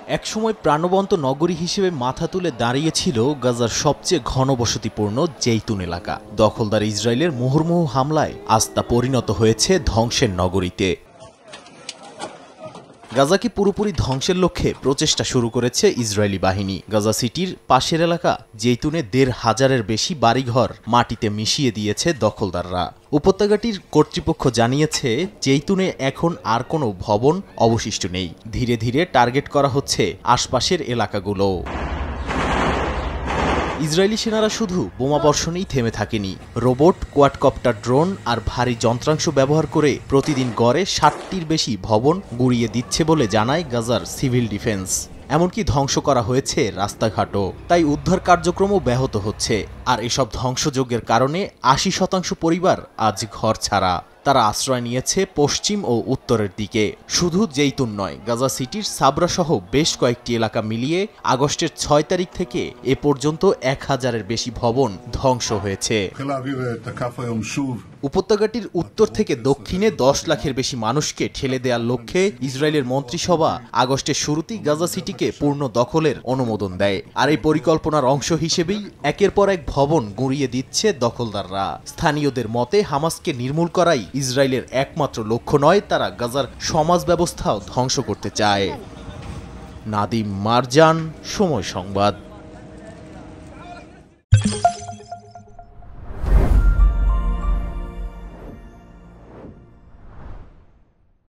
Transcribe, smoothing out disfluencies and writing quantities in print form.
একসময় প্রাণবন্ত নগরী হিসেবে মাথা তুলে দাঁড়িয়েছিল গাজার সবচেয়ে ঘনবসতিপূর্ণ জেইতুন এলাকা। দখলদার ইসরায়েলের মুহুর্মুহু হামলায় আজ তা পরিণত হয়েছে ধ্বংসের নগরীতে। গাজাকে পুরোপুরি ধ্বংসের লক্ষ্যে প্রচেষ্টা শুরু করেছে ইসরায়েলি বাহিনী। গাজা সিটির পাশের এলাকা জেইতুনে ১৫০০-এর বেশি বাড়িঘর মাটিতে মিশিয়ে দিয়েছে দখলদাররা। উপত্যকাটির কর্তৃপক্ষ জানিয়েছে জেইতুনে এখন আর কোনো ভবন অবশিষ্ট নেই। ধীরে ধীরে টার্গেট করা হচ্ছে আশপাশের এলাকাগুলো। ইসরায়েলি সেনারা শুধু বোমাবর্ষণেই থেমে থাকেনি। রোবট, কোয়াডকপ্টার, ড্রোন আর ভারী যন্ত্রাংশ ব্যবহার করে প্রতিদিন গড়ে ৬০টির বেশি ভবন গুঁড়িয়ে দিচ্ছে বলে জানায় গাজার সিভিল ডিফেন্স। এমনকি ধ্বংস করা হয়েছে রাস্তাঘাটও। তাই উদ্ধার কার্যক্রমও ব্যাহত হচ্ছে। আর এসব ধ্বংসযজ্ঞের কারণে ৮০% পরিবার আজ ঘর ছাড়া। তারা আশ্রয় নিয়েছে পশ্চিম ও উত্তরের দিকে। শুধু জেইতুন নয়, গাজা সিটির সাবরা সহ বেশ কয়েকটি এলাকা মিলিয়ে আগস্টের ৬ তারিখ থেকে এ পর্যন্ত ১০০০-এর বেশি ভবন ধ্বংস হয়েছে। উপত্যকাটির উত্তর থেকে দক্ষিণে ১০ লাখের বেশি মানুষকে ঠেলে দেওয়ার লক্ষ্যে ইসরায়েলের মন্ত্রিসভা আগস্টের শুরুতেই গাজা সিটিকে পূর্ণ দখলের অনুমোদন দেয়। আর এই পরিকল্পনার অংশ হিসেবেই একের পর এক ভবন গুঁড়িয়ে দিচ্ছে দখলদাররা। স্থানীয়দের মতে হামাসকে নির্মূল করাই ইসরায়েলের একমাত্র লক্ষ্য নয়, তারা গাজার সমাজ ব্যবস্থাও ধ্বংস করতে চায়। নাদিম মারজান, সময় সংবাদ।